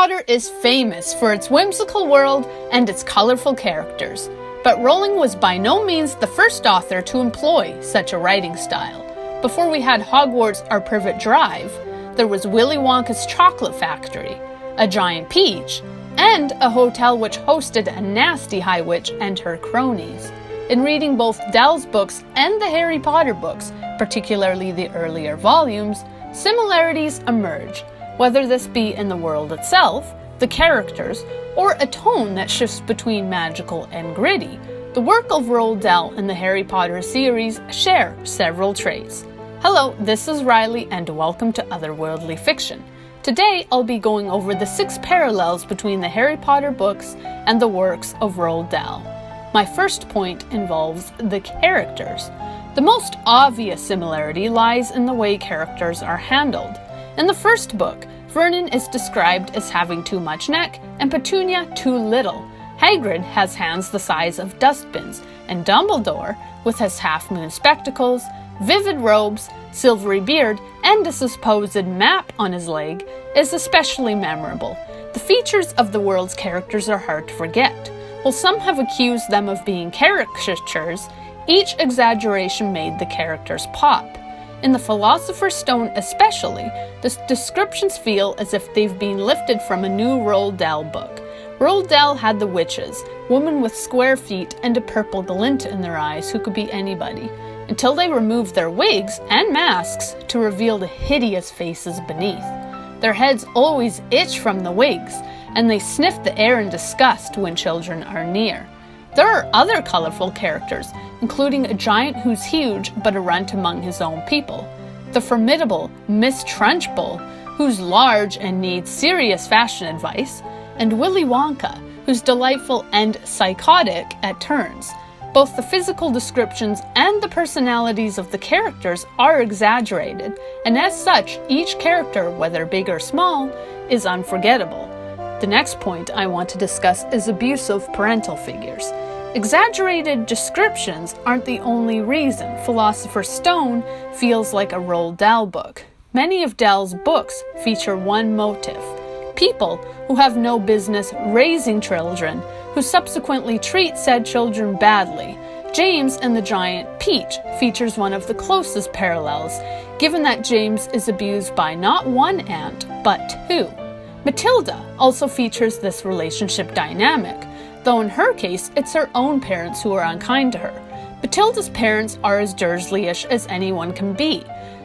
Potter is famous for its whimsical world and its colorful characters, but Rowling was by no means the first author to employ such a writing style. Before we had Hogwarts Our Privet Drive, there was Willy Wonka's Chocolate Factory, a giant peach, and a hotel which hosted a nasty high witch and her cronies. In reading both Dahl's books and the Harry Potter books, particularly the earlier volumes, similarities emerge, whether this be in the world itself, the characters, or a tone that shifts between magical and gritty. The work of Roald Dahl and the Harry Potter series share several traits. Hello, this is Riley and welcome to Otherworldly Fiction. Today I'll be going over the 6 parallels between the Harry Potter books and the works of Roald Dahl. My first point involves the characters. The most obvious similarity lies in the way characters are handled. In the first book, Vernon is described as having too much neck and Petunia too little. Hagrid has hands the size of dustbins, and Dumbledore, with his half-moon spectacles, vivid robes, silvery beard, and a supposed map on his leg, is especially memorable. The features of the world's characters are hard to forget. While some have accused them of being caricatures, each exaggeration made the characters pop. In the Philosopher's Stone especially, the descriptions feel as if they've been lifted from a new Roald Dahl book. Roald Dahl had the witches, women with square feet and a purple glint in their eyes who could be anybody, until they removed their wigs and masks to reveal the hideous faces beneath. Their heads always itch from the wigs, and they sniff the air in disgust when children are near. There are other colorful characters, including a giant who's huge but a runt among his own people, the formidable Miss Trunchbull, who's large and needs serious fashion advice, and Willy Wonka, who's delightful and psychotic at turns. Both the physical descriptions and the personalities of the characters are exaggerated, and as such, each character, whether big or small, is unforgettable. The next point I want to discuss is abuse of parental figures. Exaggerated descriptions aren't the only reason Philosopher's Stone feels like a Roald Dahl book. Many of Dahl's books feature one motive: people who have no business raising children, who subsequently treat said children badly. James and the Giant Peach features one of the closest parallels, given that James is abused by not one aunt, but 2. Matilda also features this relationship dynamic, though in her case it's her own parents who are unkind to her. Matilda's parents are as Dursley-ish as anyone can be.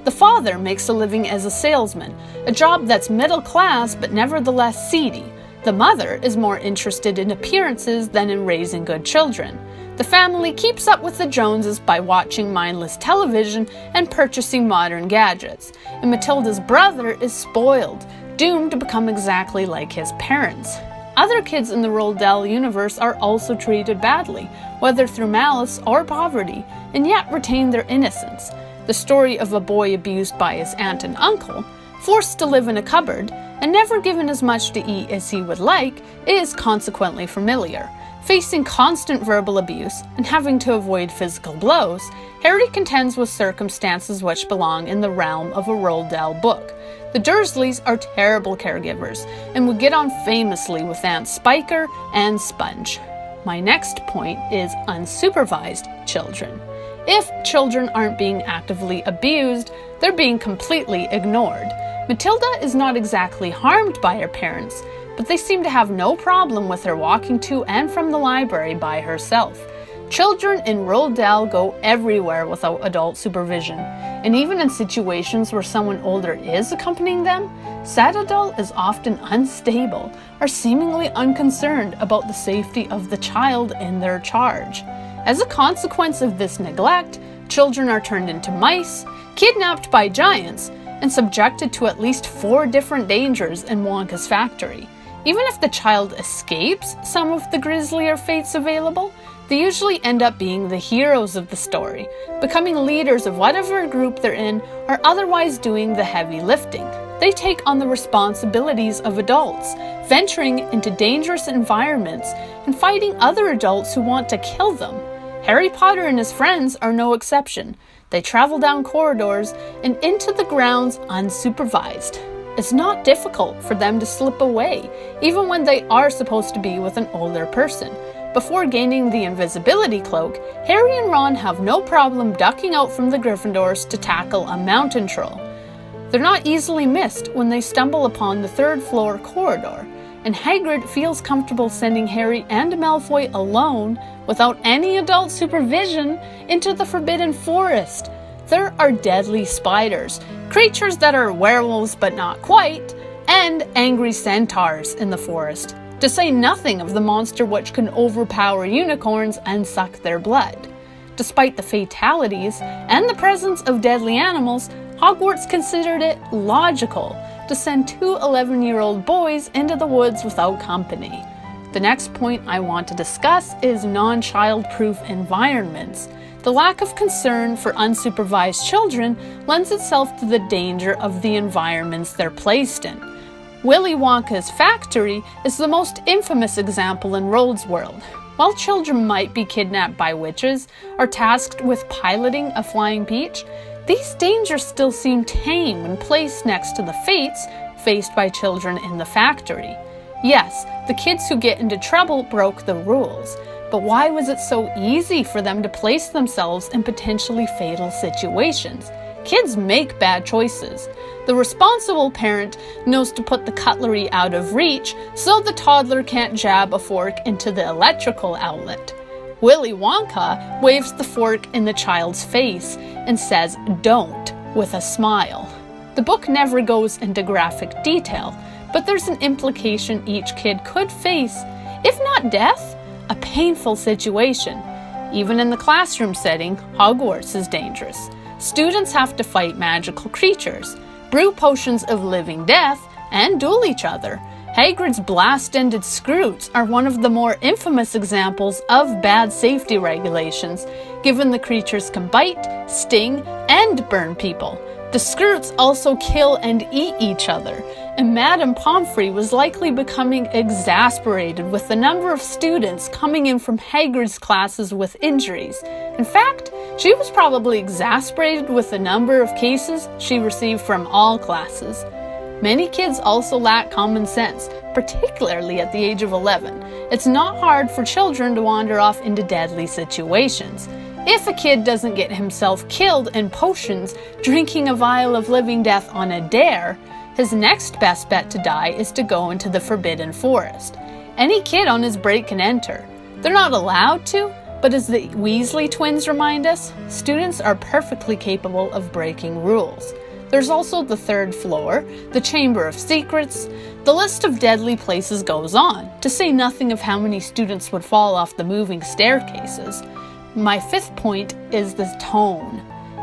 The father makes a living as a salesman, a job that's middle class but nevertheless seedy. The mother is more interested in appearances than in raising good children. The family keeps up with the Joneses by watching mindless television and purchasing modern gadgets, and Matilda's brother is spoiled, doomed to become exactly like his parents. Other kids in the Roald Dahl universe are also treated badly, whether through malice or poverty, and yet retain their innocence. The story of a boy abused by his aunt and uncle, forced to live in a cupboard, and never given as much to eat as he would like, is consequently familiar. Facing constant verbal abuse and having to avoid physical blows, Harry contends with circumstances which belong in the realm of a Roald Dahl book. The Dursleys are terrible caregivers and would get on famously with Aunt Spiker and Sponge. My next point is unsupervised children. If children aren't being actively abused, they're being completely ignored. Matilda is not exactly harmed by her parents, but they seem to have no problem with her walking to and from the library by herself. Children in Roald Dahl go everywhere without adult supervision, and even in situations where someone older is accompanying them, said adult is often unstable or seemingly unconcerned about the safety of the child in their charge. As a consequence of this neglect, children are turned into mice, kidnapped by giants, and subjected to at least 4 different dangers in Wonka's factory. Even if the child escapes some of the grislier fates available, they usually end up being the heroes of the story, becoming leaders of whatever group they're in or otherwise doing the heavy lifting. They take on the responsibilities of adults, venturing into dangerous environments and fighting other adults who want to kill them. Harry Potter and his friends are no exception. They travel down corridors and into the grounds unsupervised. it's not difficult for them to slip away, even when they are supposed to be with an older person. Before gaining the invisibility cloak, Harry and Ron have no problem ducking out from the Gryffindors to tackle a mountain troll. They're not easily missed when they stumble upon the third-floor corridor, and Hagrid feels comfortable sending Harry and Malfoy alone, without any adult supervision, into the Forbidden Forest. There are deadly spiders, creatures that are werewolves but not quite, and angry centaurs in the forest, to say nothing of the monster which can overpower unicorns and suck their blood. Despite the fatalities and the presence of deadly animals, Hogwarts considered it logical to send two 11-year-old boys into the woods without company. The next point I want to discuss is non-child-proof environments. The lack of concern for unsupervised children lends itself to the danger of the environments they're placed in. Willy Wonka's factory is the most infamous example in Roald's world. While children might be kidnapped by witches or tasked with piloting a flying peach, these dangers still seem tame when placed next to the fates faced by children in the factory. Yes, the kids who get into trouble broke the rules, but why was it so easy for them to place themselves in potentially fatal situations? Kids make bad choices. The responsible parent knows to put the cutlery out of reach so the toddler can't jab a fork into the electrical outlet. Willy Wonka waves the fork in the child's face and says "don't" with a smile. The book never goes into graphic detail, but there's an implication each kid could face, if not death, a painful situation. Even in the classroom setting, Hogwarts is dangerous. Students have to fight magical creatures, brew potions of living death, and duel each other. Hagrid's blast-ended Scroots are one of the more infamous examples of bad safety regulations, given the creatures can bite, sting, and burn people. The Scroots also kill and eat each other, and Madame Pomfrey was likely becoming exasperated with the number of students coming in from Hagrid's classes with injuries. In fact, she was probably exasperated with the number of cases she received from all classes. Many kids also lack common sense, particularly at the age of 11. It's not hard for children to wander off into deadly situations. If a kid doesn't get himself killed in potions drinking a vial of living death on a dare, his next best bet to die is to go into the Forbidden Forest. Any kid on his break can enter. They're not allowed to, but as the Weasley twins remind us, students are perfectly capable of breaking rules. There's also the third floor, the Chamber of Secrets. The list of deadly places goes on, to say nothing of how many students would fall off the moving staircases. My fifth point is the tone.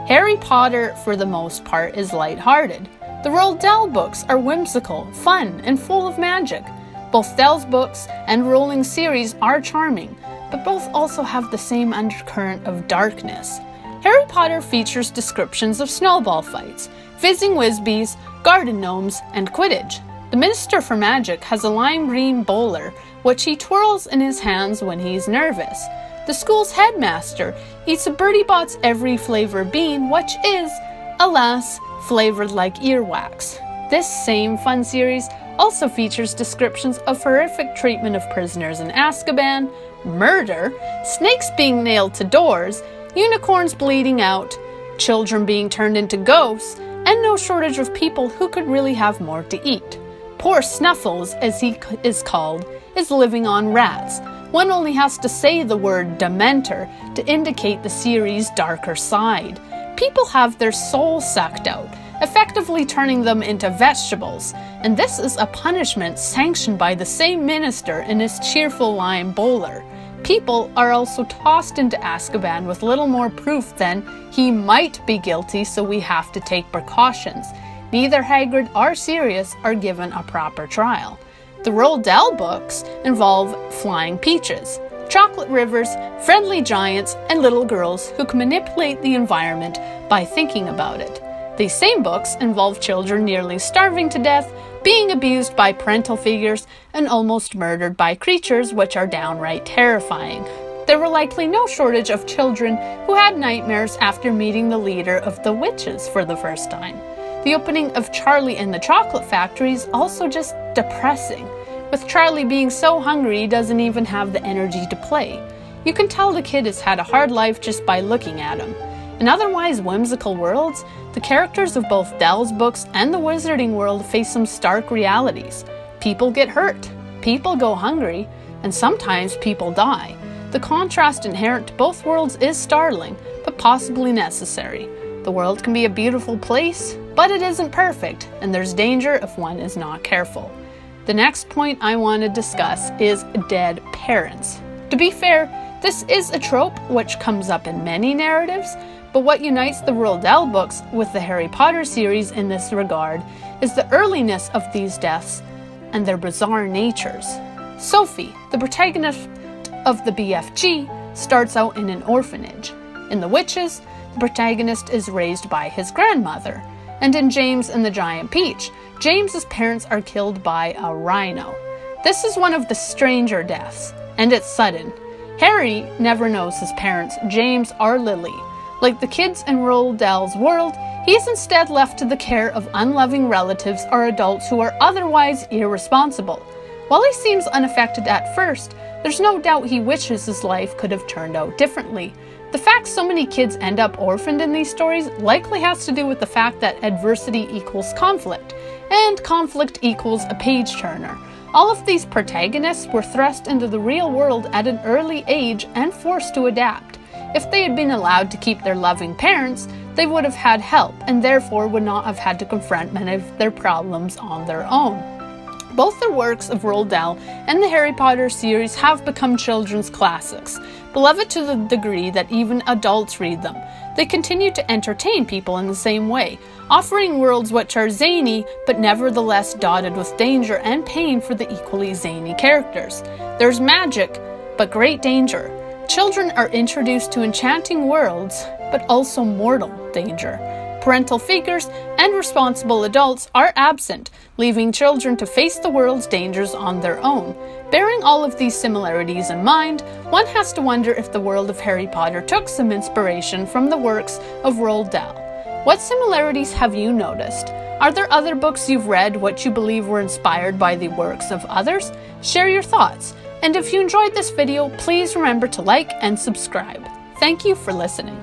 Harry Potter, for the most part, is lighthearted. The Roald Dahl books are whimsical, fun, and full of magic. Both Dahl's books and Rowling's series are charming, but both also have the same undercurrent of darkness. Harry Potter features descriptions of snowball fights, fizzing whizbees, garden gnomes, and Quidditch. The Minister for Magic has a lime green bowler, which he twirls in his hands when he's nervous. The school's headmaster eats a Bertie Bott's every flavor bean, which is, alas, flavored like earwax. This same fun series also features descriptions of horrific treatment of prisoners in Azkaban, murder, snakes being nailed to doors, unicorns bleeding out, children being turned into ghosts, and no shortage of people who could really have more to eat. Poor Snuffles, as he is called, is living on rats. One only has to say the word Dementor to indicate the series' darker side. People have their souls sucked out, effectively turning them into vegetables, and this is a punishment sanctioned by the same minister in his cheerful lime bowler. People are also tossed into Azkaban with little more proof than he might be guilty, so we have to take precautions. Neither Hagrid or Sirius are given a proper trial. The Roald Dahl books involve flying peaches, chocolate rivers, friendly giants, and little girls who can manipulate the environment by thinking about it. These same books involve children nearly starving to death, being abused by parental figures, and almost murdered by creatures which are downright terrifying. There were likely no shortage of children who had nightmares after meeting the leader of the witches for the first time. The opening of Charlie and the Chocolate Factory is also just depressing, with Charlie being so hungry he doesn't even have the energy to play. You can tell the kid has had a hard life just by looking at him. In otherwise whimsical worlds, the characters of both Dahl's books and the Wizarding world face some stark realities. People get hurt, people go hungry, and sometimes people die. The contrast inherent to both worlds is startling, but possibly necessary. The world can be a beautiful place, but it isn't perfect, and there's danger if one is not careful. The next point I want to discuss is dead parents. To be fair, this is a trope which comes up in many narratives, but what unites the Roald Dahl books with the Harry Potter series in this regard is the earliness of these deaths and their bizarre natures. Sophie, the protagonist of the BFG, starts out in an orphanage. In The Witches, the protagonist is raised by his grandmother. And in James and the Giant Peach, James's parents are killed by a rhino. This is one of the stranger deaths, and it's sudden. Harry never knows his parents, James or Lily. Like the kids in Roald Dahl's world, he is instead left to the care of unloving relatives or adults who are otherwise irresponsible. While he seems unaffected at first, there's no doubt he wishes his life could have turned out differently. The fact so many kids end up orphaned in these stories likely has to do with the fact that adversity equals conflict, and conflict equals a page-turner. All of these protagonists were thrust into the real world at an early age and forced to adapt. If they had been allowed to keep their loving parents, they would have had help, and therefore would not have had to confront many of their problems on their own. Both the works of Roald Dahl and the Harry Potter series have become children's classics, beloved to the degree that even adults read them. They continue to entertain people in the same way, offering worlds which are zany, but nevertheless dotted with danger and pain for the equally zany characters. There's magic, but great danger. Children are introduced to enchanting worlds, but also mortal danger. Parental figures and responsible adults are absent, leaving children to face the world's dangers on their own. Bearing all of these similarities in mind, one has to wonder if the world of Harry Potter took some inspiration from the works of Roald Dahl. What similarities have you noticed? Are there other books you've read which you believe were inspired by the works of others? Share your thoughts. And if you enjoyed this video, please remember to like and subscribe. Thank you for listening.